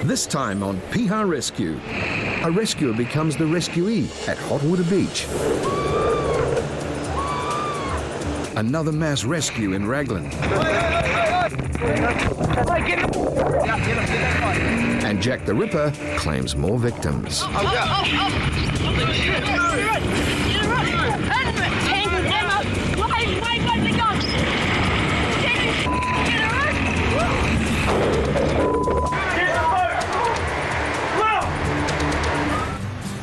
This time on Piha Rescue, a rescuer becomes the rescuee at Hot Water Beach. Another mass rescue in Raglan. And Jack the Ripper claims more victims.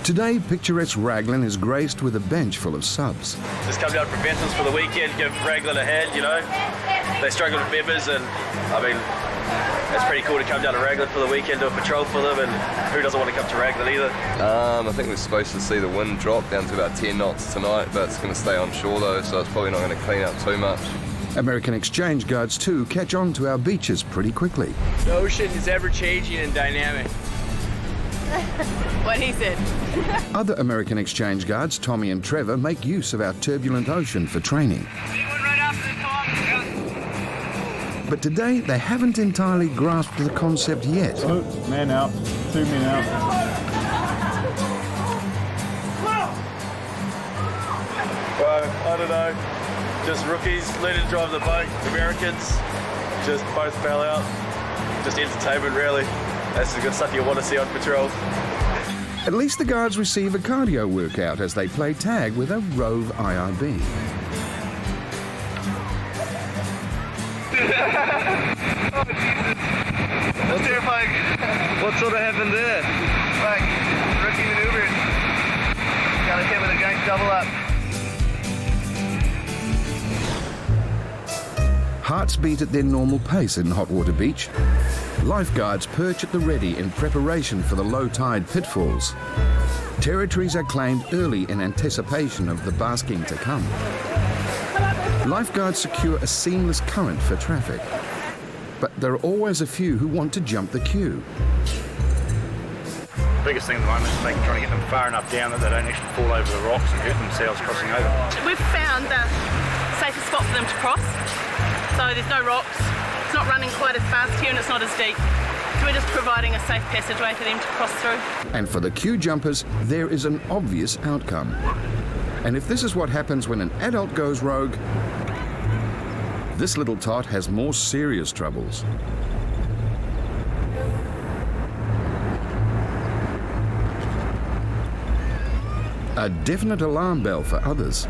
Today, picturesque Raglan is graced with a bench full of subs. Just come down from Bentons for the weekend, give Raglan a hand, you know. They struggle with members, and I mean, it's pretty cool to come down to Raglan for the weekend, do a patrol for them, and who doesn't want to come to Raglan either? I think we're supposed to see the wind drop down to about 10 knots tonight, but it's going to stay on shore though, so it's probably not going to clean up too much. American exchange guards too catch on to our beaches pretty quickly. The ocean is ever-changing and dynamic. What he said. Other American exchange guards, Tommy and Trevor, make use of our turbulent ocean for training. But today, they haven't entirely grasped the concept yet. Oh, man out, 2 men out. Well, I don't know, just rookies learning to drive the boat, Americans just both fell out. Just entertainment, really. That's the good stuff you want to see on patrol. At least the guards receive a cardio workout as they play tag with a Rove IRB. Oh, Jesus. That's terrifying. What sort of happened there? Like, rookie maneuvers. Got a hit with a gang double up. Hearts beat at their normal pace in Hot Water Beach. Lifeguards perch at the ready in preparation for the low tide pitfalls. Territories are claimed early in anticipation of the basking to come. Lifeguards secure a seamless current for traffic. But there are always a few who want to jump the queue. The biggest thing at the moment is trying to get them far enough down that they don't actually fall over the rocks and hurt themselves crossing over. We've found the safest spot for them to cross. So there's no rocks, it's not running quite as fast here and it's not as deep. So we're just providing a safe passageway for them to cross through. And for the queue jumpers, there is an obvious outcome. And if this is what happens when an adult goes rogue, this little tot has more serious troubles. A definite alarm bell for others.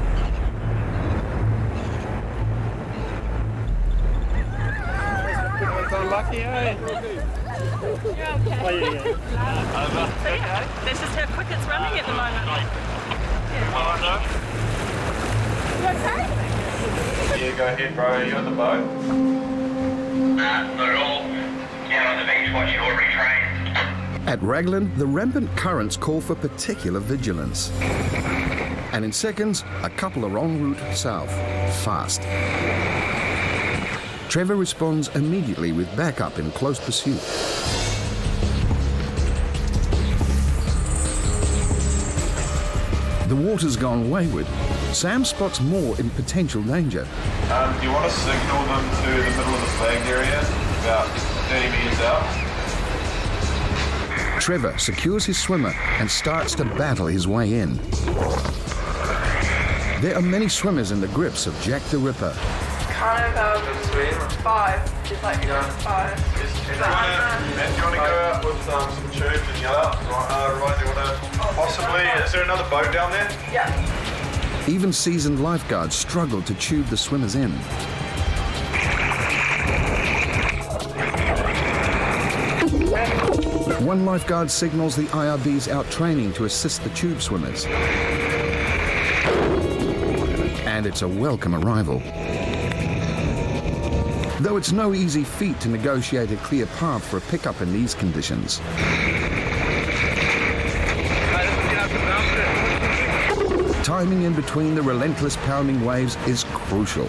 Lucky, eh? You're okay. So yeah, that's just how quick it's running at the moment. You okay? Yeah, go ahead, bro. Are you on the boat? Nah, not at all. Down on the beach watching all retrain. At Raglan, the rampant currents call for particular vigilance. And in seconds, a couple are en route south, fast. Trevor responds immediately with backup in close pursuit. The water's gone wayward. Sam spots more in potential danger. Do you want to signal them to the middle of the flagged area, about 30 metres out? Trevor secures his swimmer and starts to battle his way in. There are many swimmers in the grips of Jack the Ripper. Kind of 5, just like 5. Do you want to go out with some tubes and yell out? Right, you want to possibly, is there another boat down there? Yeah. Even seasoned lifeguards struggle to tube the swimmers in. One lifeguard signals the IRB's out training to assist the tube swimmers. And it's a welcome arrival. Though it's no easy feat to negotiate a clear path for a pickup in these conditions. Timing in between the relentless pounding waves is crucial.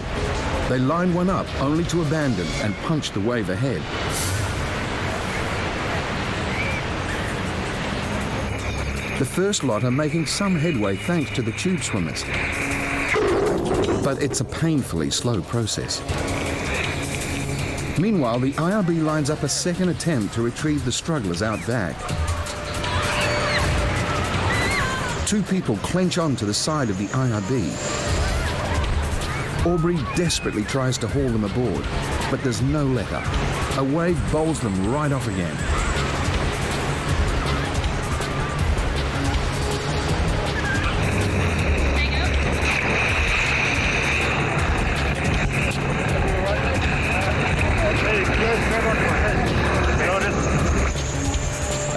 They line one up only to abandon and punch the wave ahead. The first lot are making some headway thanks to the tube swimmers. But it's a painfully slow process. Meanwhile, the IRB lines up a second attempt to retrieve the strugglers out back. Two people clench onto the side of the IRB. Aubrey desperately tries to haul them aboard, but there's no let up. A wave bowls them right off again.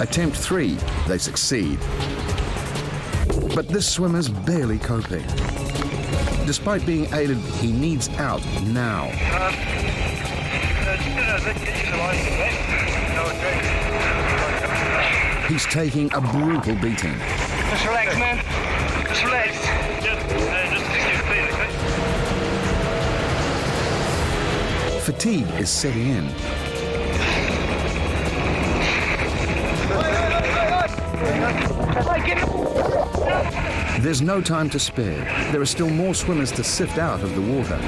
Attempt 3, they succeed. But this swimmer's barely coping. Despite being aided, he needs out now. He's taking a brutal beating. Just relax, man. Just relax. Fatigue is setting in. There's no time to spare. There are still more swimmers to sift out of the water.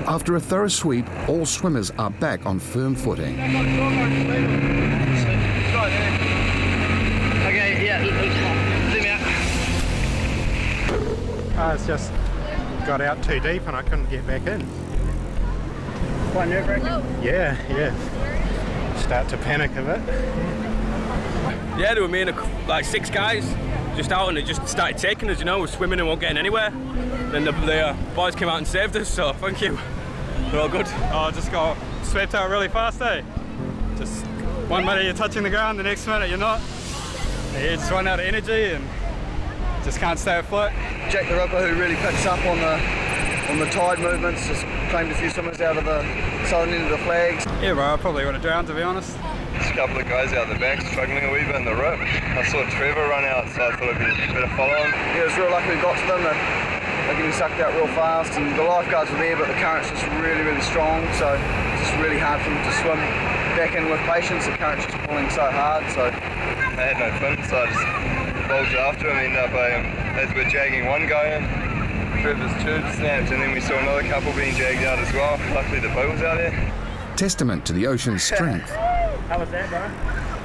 After a thorough sweep, all swimmers are back on firm footing. Okay, yeah, zoom out. It's just got out too deep and I couldn't get back in. Quite nerve-wracking? Yeah. Start to panic a bit. Yeah, there were me and like 6 guys just out and they just started taking us, you know, we're swimming and weren't getting anywhere. Then the boys came out and saved us, so thank you. We're all good. Oh, just got swept out really fast, eh? Just 1 minute you're touching the ground, the next minute you're not. You just run out of energy and just can't stay afloat. Jack the Ripper, who really picks up on the tide movements, just claimed a few swimmers out of the southern end of the flags. Yeah, bro, I probably would have drowned, to be honest. There's a couple of guys out the back struggling a wee bit in the rip. I saw Trevor run out, so I thought it'd be a bit of follow-on. Yeah, it was real lucky we got to them. They're getting sucked out real fast, and the lifeguards were there, but the current's just really, really strong, so it's just really hard for them to swim back in with patience. The current's just pulling so hard, so... I had no fin, so I just bulged after him. Ended up, as we're jagging one guy in, Trevor's tube snapped, and then we saw another couple being jagged out as well. Luckily the boat was out there. Testament to the ocean's strength. How was that, bro?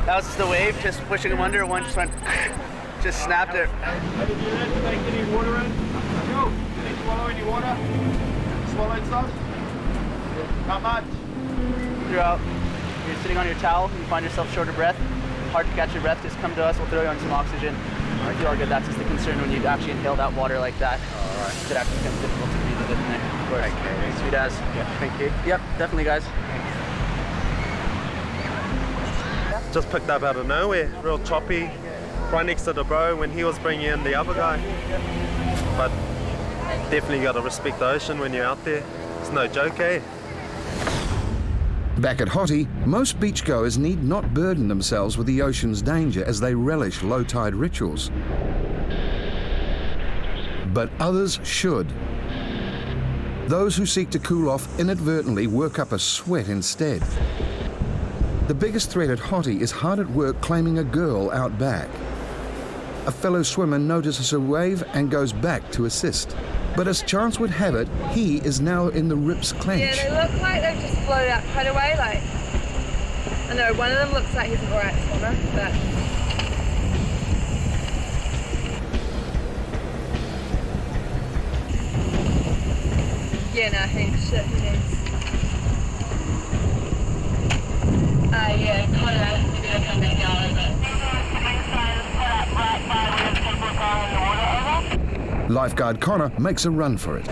That was just the wave, just pushing him under. One just went, just snapped it. How did you do that? Did they get any water in? No. Did you swallow any water? Swallowed some? Not much. You're out. You're sitting on your towel. You find yourself short of breath. Hard to catch your breath. Just come to us. We'll throw you on some oxygen. If you are good, that's just the concern when you actually inhale that water like that. All right. It actually becomes difficult to breathe with it in there. Of course. Okay. Sweet as. Yeah, thank you. Yep, definitely, guys. Just picked up out of nowhere, real choppy, right next to the bro when he was bringing in the other guy. But definitely got to respect the ocean when you're out there. It's no joke, eh? Back at Hottie, most beachgoers need not burden themselves with the ocean's danger as they relish low-tide rituals. But others should. Those who seek to cool off inadvertently work up a sweat instead. The biggest threat at Hottie is hard at work claiming a girl out back. A fellow swimmer notices a wave and goes back to assist. But as chance would have it, he is now in the rip's clench. Yeah, they look like they've just floated out quite a way, like... I know, one of them looks like he's an alright swimmer, but... Yeah, no, he's shit, he needs... yeah, quite a lot. Maybe they'll come back down a bit. Right by where the people are going in the water, over. Lifeguard Connor makes a run for it.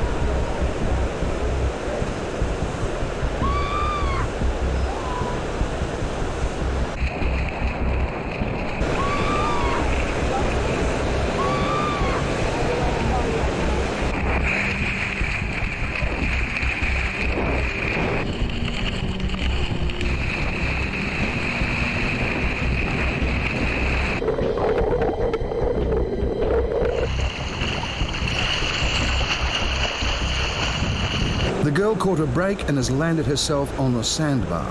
The girl caught a break and has landed herself on the sandbar.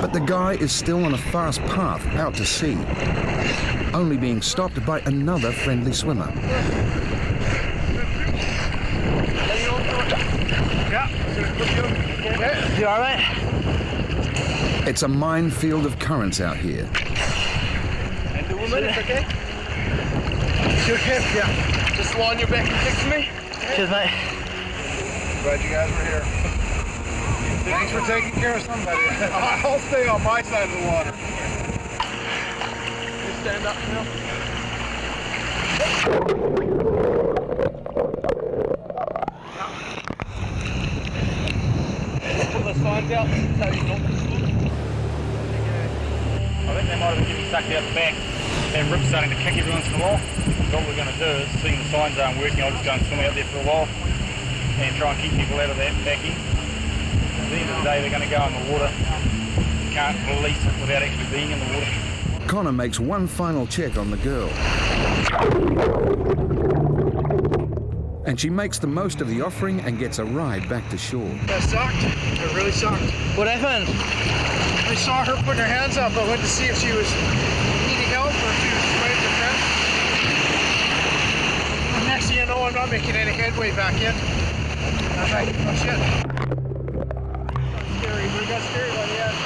But the guy is still on a fast path out to sea, only being stopped by another friendly swimmer. You all right? It's a minefield of currents out here. And the woman, it's okay? It's okay? Yeah. Just lie on your back and kick to me. Cheers, mate. Glad you guys were here. Thanks for taking care of somebody. I'll stay on my side of the water. Just stand up, Phil. Put the signs out so you don't. I think they might have been getting sucked out the back. That rip's starting to kick every once in a while. So what we're going to do is, seeing the signs aren't working, I'll just go and swim out there for a while and try and keep people out of that backing. At the end of the day, they're going to go in the water. You can't release it without actually being in the water. Connor makes one final check on the girl. And she makes the most of the offering and gets a ride back to shore. That sucked. It really sucked. What happened? I saw her putting her hands up. I went to see if she was needing help or if she was waiting to friend. And next thing you know, I'm not making any headway back in. I was like, oh shit. That's scary. We got scary by the end.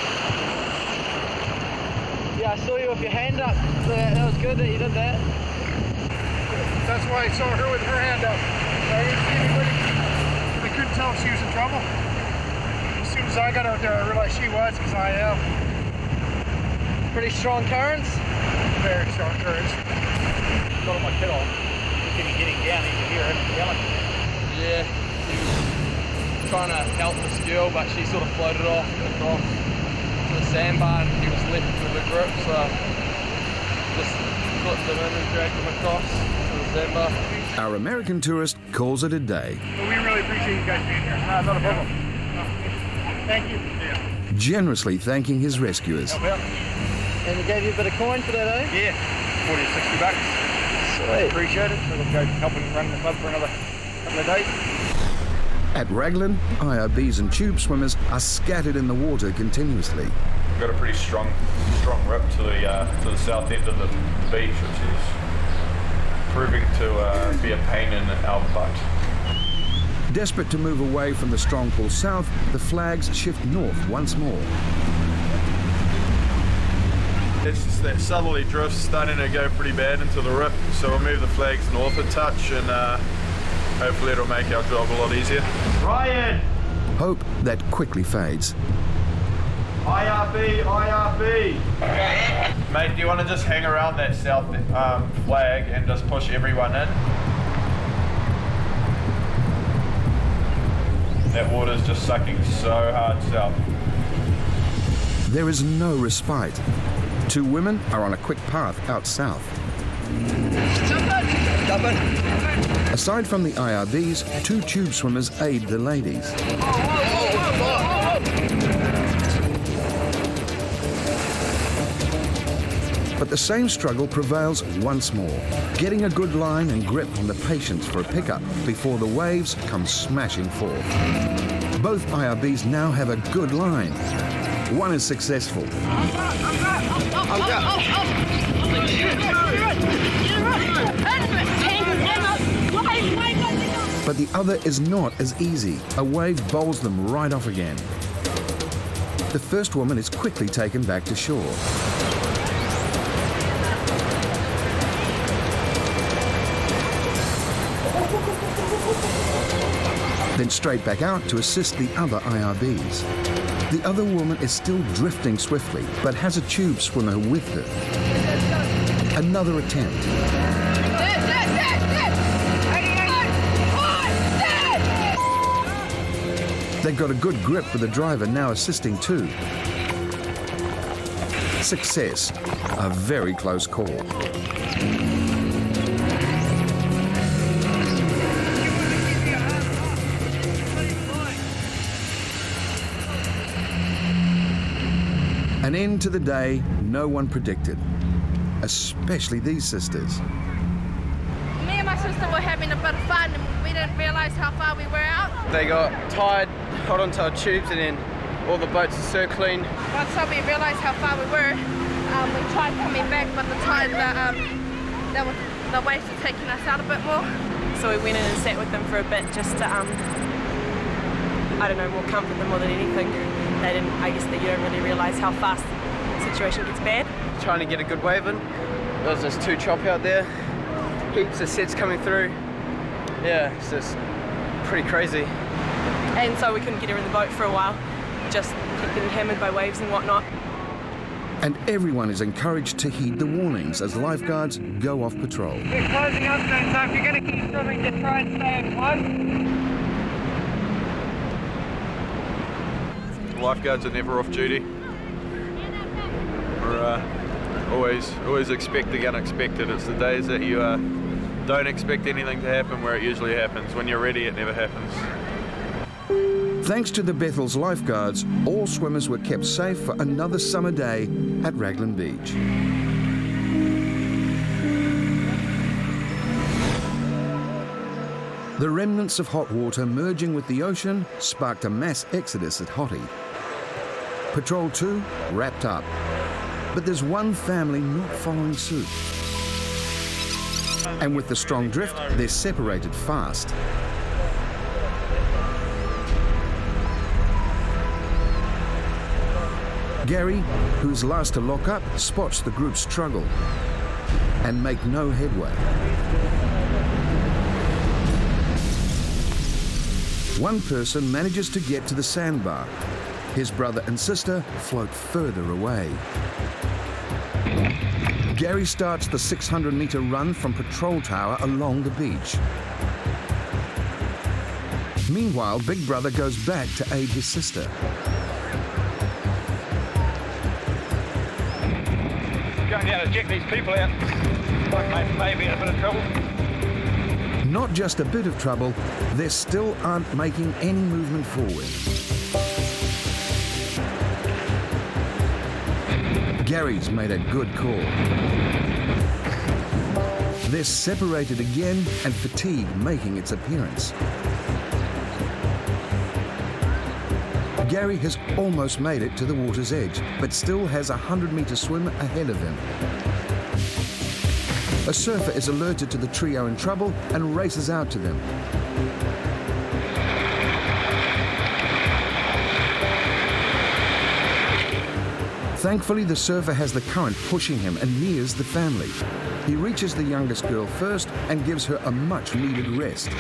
Yeah, I saw you with your hand up. So that was good that you did that. That's why I saw her with her hand up. I didn't see anybody. I couldn't tell if she was in trouble. As soon as I got out there, I realized she was, because I am. Pretty strong currents? Very strong currents. Got my kit on. Just getting down, you can hear him yelling. Yeah, he was trying to help this girl, but she sort of floated off across to the sandbar and he was left with a grip, so just flipped him in and dragged him across to the sandbar. Our American tourist calls it a day. But we really appreciate you guys being here. No, not a problem. Thank you. Generously thanking his rescuers. And he gave you a bit of coin for that, eh? Yeah, 40 or 60 bucks. Sweet. Appreciate it. So we'll go help him run the club for another couple of days. At Raglan, IRBs and tube swimmers are scattered in the water continuously. We've got a pretty strong rip to the south end of the beach, which is proving to be a pain in our butt. Desperate to move away from the strong pull south, the flags shift north once more. It's just that southerly drift starting to go pretty bad into the rip, so we'll move the flags north a touch and hopefully it'll make our job a lot easier. Ryan! Hope that quickly fades. IRB, IRB! Mate, do you want to just hang around that south flag and just push everyone in? That water's just sucking so hard south. There is no respite. Two women are on a quick path out south. Aside from the IRBs, two tube swimmers aid the ladies. But the same struggle prevails once more, getting a good line and grip on the patience for a pickup before the waves come smashing forth. Both IRBs now have a good line. One is successful. But the other is not as easy. A wave bowls them right off again. The first woman is quickly taken back to shore. Then straight back out to assist the other IRBs. The other woman is still drifting swiftly, but has a tube swimmer with her. Another attempt. They've got a good grip with the driver now assisting too. Success. A very close call. An end to the day no one predicted, especially these sisters. Me and my sister were having a bit of fun and we didn't realise how far we were out. They got tied, held onto our tubes, and then all the boats are circling. Once we realised how far we were, we tried coming back, but the waves were taking us out a bit more. So we went in and sat with them for a bit just to, I don't know, more comfort them more than anything. They didn't, I guess that you don't really realise how fast the situation gets bad. Trying to get a good wave in. There was just too choppy out there. Heaps of sets coming through. Yeah, it's just pretty crazy. And so we couldn't get her in the boat for a while. Just kept getting hammered by waves and whatnot. And everyone is encouraged to heed the warnings as lifeguards go off patrol. We're closing up soon, so if you're going to keep swimming, just try and stay afloat. Lifeguards are never off duty. We're always expect the unexpected. It's the days that you don't expect anything to happen where it usually happens. When you're ready, it never happens. Thanks to the Bethel's lifeguards, all swimmers were kept safe for another summer day at Raglan Beach. The remnants of hot water merging with the ocean sparked a mass exodus at Hottie. Patrol 2 wrapped up, but there's one family not following suit. And with the strong drift, they're separated fast. Gary, who's last to lock up, spots the group struggle and make no headway. One person manages to get to the sandbar. His brother and sister float further away. Gary starts the 600-metre run from Patrol Tower along the beach. Meanwhile, Big Brother goes back to aid his sister. Going down to check these people out. Maybe in a bit of trouble. Not just a bit of trouble, they still aren't making any movement forward. Gary's made a good call. They're separated again and fatigue making its appearance. Gary has almost made it to the water's edge, but still has a 100-metre swim ahead of him. A surfer is alerted to the trio in trouble and races out to them. Thankfully, the surfer has the current pushing him and nears the family. He reaches the youngest girl first and gives her a much-needed rest.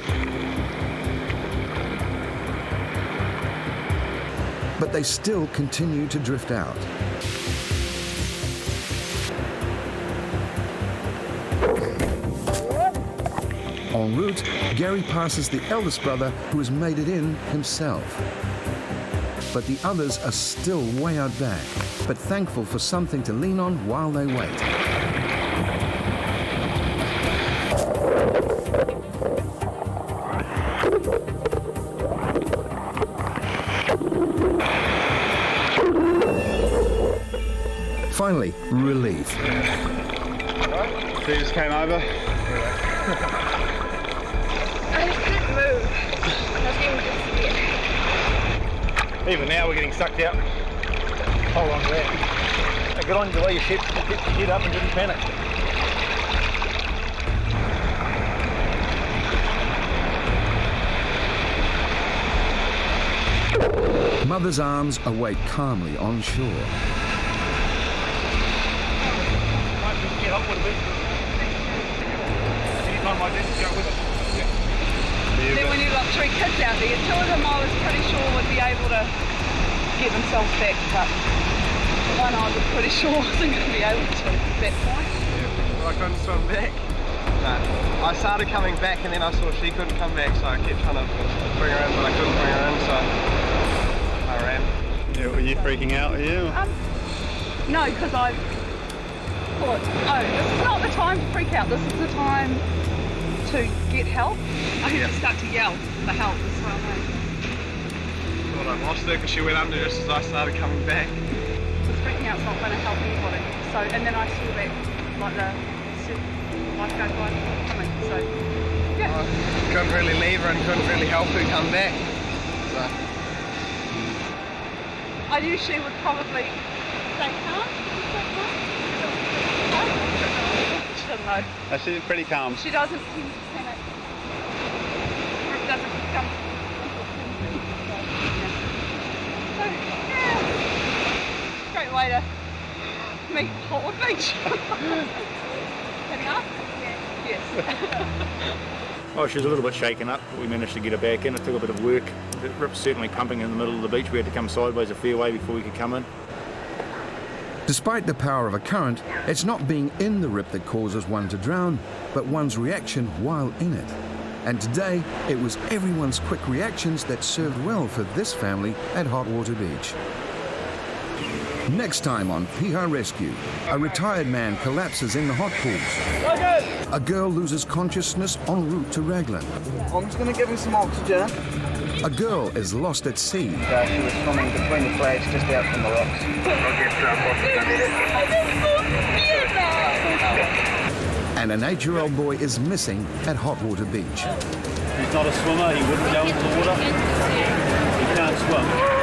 But they still continue to drift out. En route, Gary passes the eldest brother who has made it in himself. But the others are still way out back, but thankful for something to lean on while they wait. Finally, relief. They just came over. I just couldn't move. I was getting just Even now we're getting sucked out. Hold on to that. Get on the way you shit, get your head up and didn't panic. Mother's arms await calmly on shore. Might just get up with a bit. Anytime like this, go with it. Then when you've got 3 kids out there, 2 of them I was pretty sure would be able to get themselves back, but one I was pretty sure wasn't going to be able to at that point. but I couldn't swim back. No. I started coming back and then I saw she couldn't come back, so I kept trying to bring her in, but I couldn't bring her in, so I ran. Yeah, were you freaking out, were you? No, because I thought, oh, this is not the time to freak out, this is the time to get help. I had to start to yell for help as well. Thought I lost her because she went under just as I started coming back. Because freaking out's not going to help anybody. So, and then I saw that, like the lifeguard guy coming, so, yeah. I couldn't really leave her and couldn't really help her come back. So. I knew she would probably stay calm. She doesn't know. No, she's pretty calm. She doesn't seem to panic. Or it doesn't come. So, yeah. Great way to meet Hotwood Beach. Heading up? Yes. Oh, she was a little bit shaken up, but we managed to get her back in. It took a bit of work. The rip's certainly pumping in the middle of the beach. We had to come sideways a fair way before we could come in. Despite the power of a current, it's not being in the rip that causes one to drown, but one's reaction while in it. And today, it was everyone's quick reactions that served well for this family at Hotwater Beach. Next time on Piha Rescue, a retired man collapses in the hot pools. A girl loses consciousness en route to Raglan. I'm just going to give him some oxygen. A girl is lost at sea. She was swimming between the flags just out from the rocks. And an 8-year-old boy is missing at Hotwater Beach. He's not a swimmer, he wouldn't go into the water. He can't swim.